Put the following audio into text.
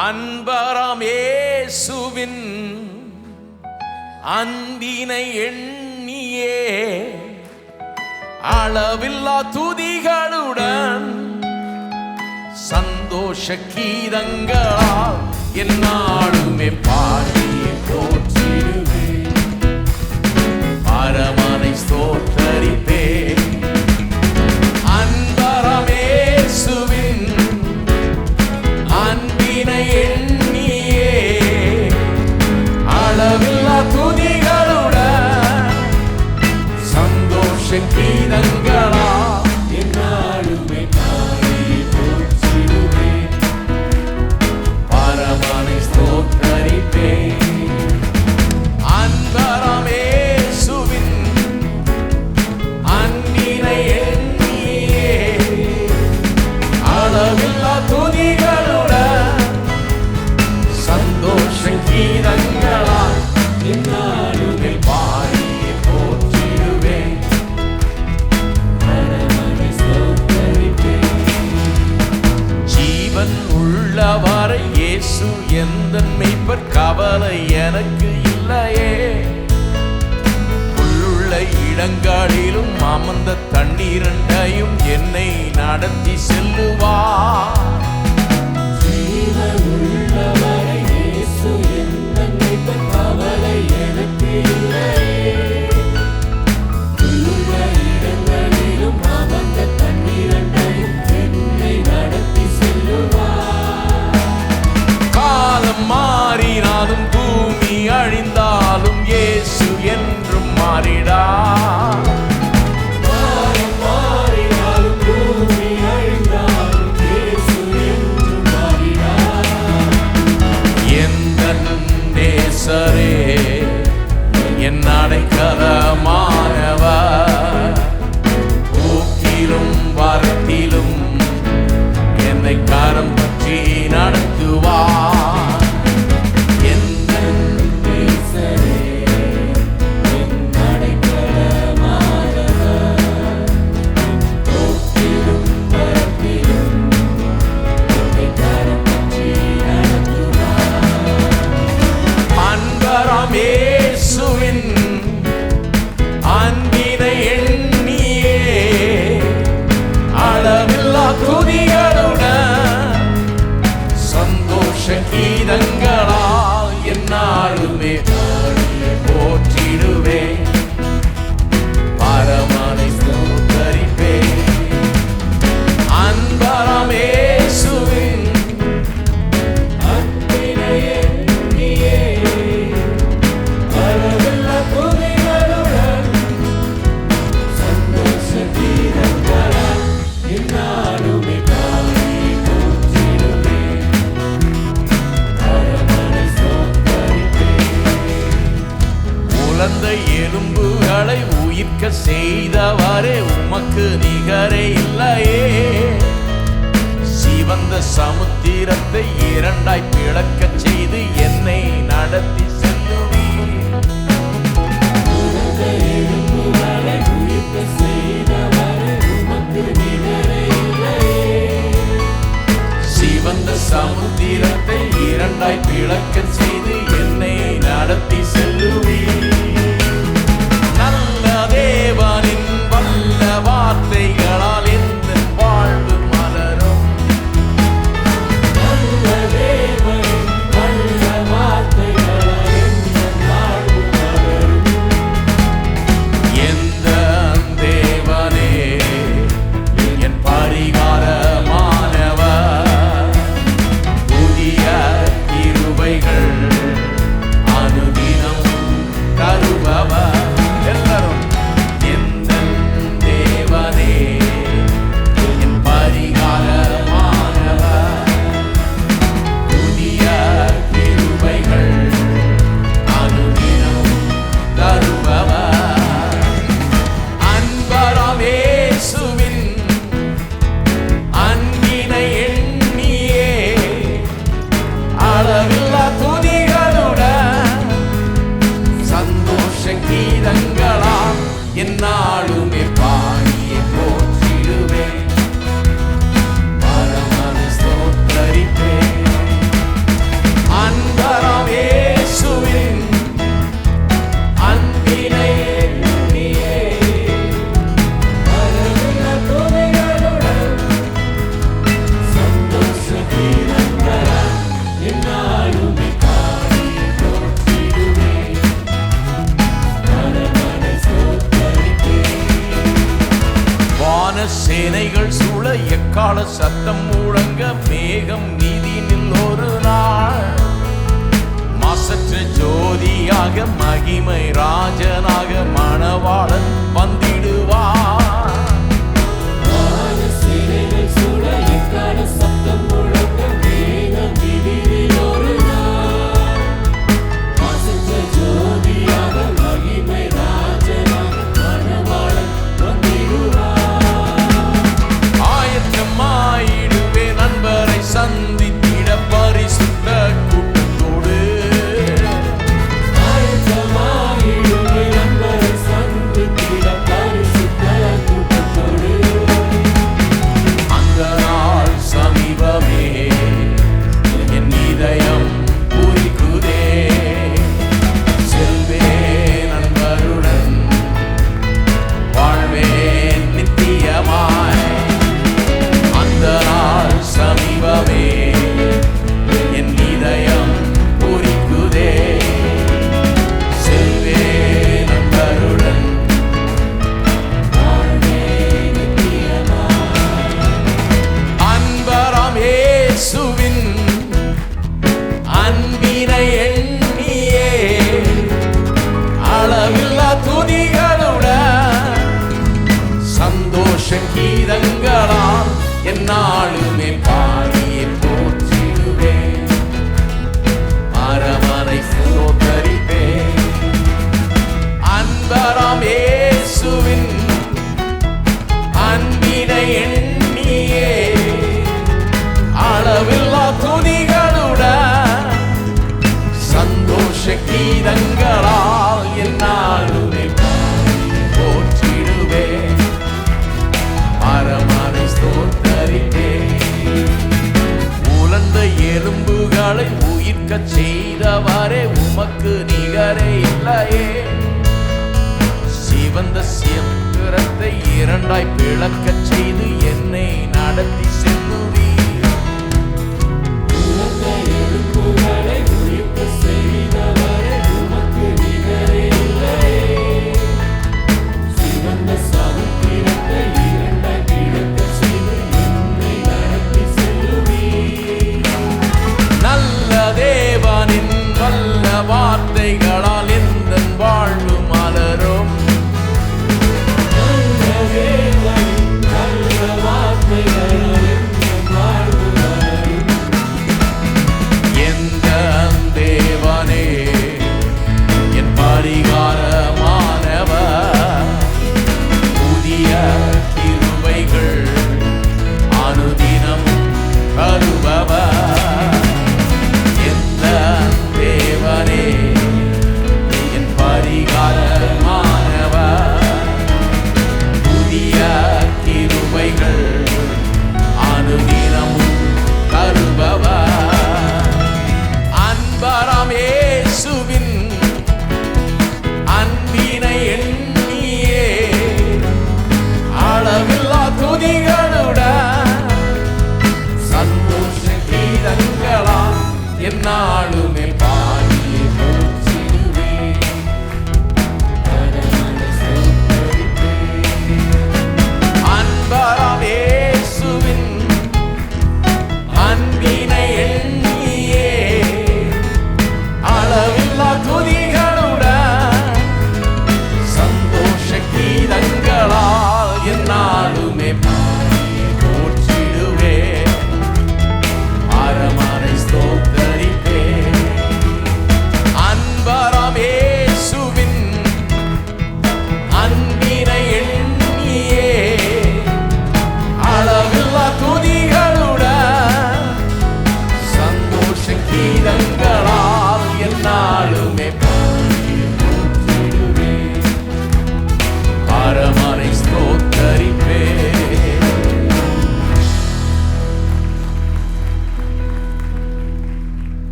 அன்பராம் இயேசுவின் அன்பினை எண்ணியே அளவில்லா துதிகளுடன் சந்தோஷ கீதங்களால் என்னாலுமே பாடியே போற்றிடுவேன். பரமனை ஸ்தோத்தரிப்பேன். அன்பராம் இயேசுவின் அன்பினை எண்ணியே அளவில்லா துதிகளுடன் சந்தோஷ கீதங்களால் என்னாலுமே பாடியே போற்றிடுவேன். பரமனை ஸ்தோத்தரிப்பேன். அன்பராம் இயேசுவின் அன்பினை எண்ணியே அளவில்லா துதிகளுடன் சந்தோஷ கீதங்களால் என்னாலுமே பாடியே போற்றிடுவேன். பரமனை ஸ்தோத்தரிப்பேன். ஜீவன் உள்ளவரை இயேசு எந்தன் மெய்ப்பர், கவலை எனக்கு இல்லையே. உள்ளுள்ள இடங்களிலும் அமர்ந்த தண்ணீரண்டையும் என்னை நடத்தி செல்லுவார். ஜீவன் உள்ளவரை இயேசு எந்தன் மெய்ப்பர், கவலை எனக்கு இல்லையே. உள்ளுள்ள இடங்களிலும் அமர்ந்த தண்ணீரண்டையும் என்னை நடத்தி செல்லுவார். காலம் மாறினாலும் பூமி அழிந்தாலும் இயேசு என்றும் மாறிடா. காலம் மாறினாலும் பூமி அழிந்தாலும் இயேசு என்றும் மாறிடார். எந்தன் நேசரே என் அடைக்கலமானவர், போக்கிலும் வரத்திலும் என்னை கரம் பற்றி நடத்துவார். எந்தன் நேசரே, என் அடைக்கலமானவர், போக்கிலும் வரத்திலும் என்னை கரம் பற்றி நடத்துவார். அன்பராம் இயேசுவின் அன்பினை எண்ணியே அளவில்லா துதிகளுடன் சந்தோஷ கீதங்களால் என்னாலுமே பாடியே போற்றிடுவேன். பரமனை ஸ்தோத்தரிப்பேன். அன்பராம் இயேசுவின் அன்பினை எண்ணியே அளவில்லா துதிகளுடன் சந்தோஷ கீதங்களால் என்னாலுமே பாடியே போற்றிடுவேன். பரமனை ஸ்தோத்தரிப்பேன். உலர்ந்த எலும்புகளை உயிர்க்க செய்தவரே உமக்கு நிகரே இல்லையே. சிவந்த சமுத்திரத்தை இரண்டாய் பிளக்கச் செய்து என்னை நடத்தி செல்லுவீர். உலர்ந்த எலும்புகளை உயிர்க்க செய்தவரே உமக்கு நிகரே இல்லையே. சிவந்த சமுத்திரத்தை இரண்டாய் பிளக்கச் செய்து என்னை நடத்தி செல்லுவீர். நல்ல தேவனின் வல்ல வார்த்தைகளால் எந்த வாழ்வு மலரும். நல்ல தேவனின் வல்ல வார்த்தைகளால் என் வாழ்வு மலரும். எந்த தேவனே என் பரிகாரமானவர், புதிய கிருபைகள் அனுதினம் ராஜாவாக மகிமை ராஜனாக மணவாளன் வந்திடுவார். சிறைகள் சூழ எக்கால சத்தம் முழங்க மேகம் விதிரில் ஒரு நாள் வாசித்த ஜோதியாக மகிமை ராஜனாக மணவாளன் வந்திடுவார். ஆயத்தமாயிடுவே நண்பரை சந்தித்திட பரிசுத்த கூட்டத்தோடு. ஆயத்தமாயிடுவே நண்பரை சந்தித்திட பரிசுத்த கூட்டத்தோடு. அந்த நாள் சமீபமே என் இதயம் பூரிக்குதே. செல்வேன் நண்பருடன் வாழ்வேன் நித்தியமாய். அந்த நாள் சமீபமே என் இதயம் பூரிக்குதே. செல்வேன் நண்பருடன் அன்பராம் இயேசுவின் அன்பினை எண்ணியே அளவில்லா துதிகளுடன் சந்தோஷ கீதங்களால் என்னாலுமே பாடியே போற்றிடுவேன். அரமனை ஸ்தோத்தரிப்பேன். அன்பராம் இயேசுவின் அன்பினை எண்ணியே அளவில்லா துதிகளுடன் சந்தோஷ கீதங்களால் என்னாலுமே போற்றிடுவேன். பரமனை ஸ்தோத்தரிப்பேன். உலர்ந்த எலும்புகளை உயிர்க்கச் செய்தவரே உமக்கு நிகரே இல்லையே. சிவந்த சித்திரத்தை இரண்டாய் பிளக்கச் செய்து என்னை நடத்தி செல்லுவீர்.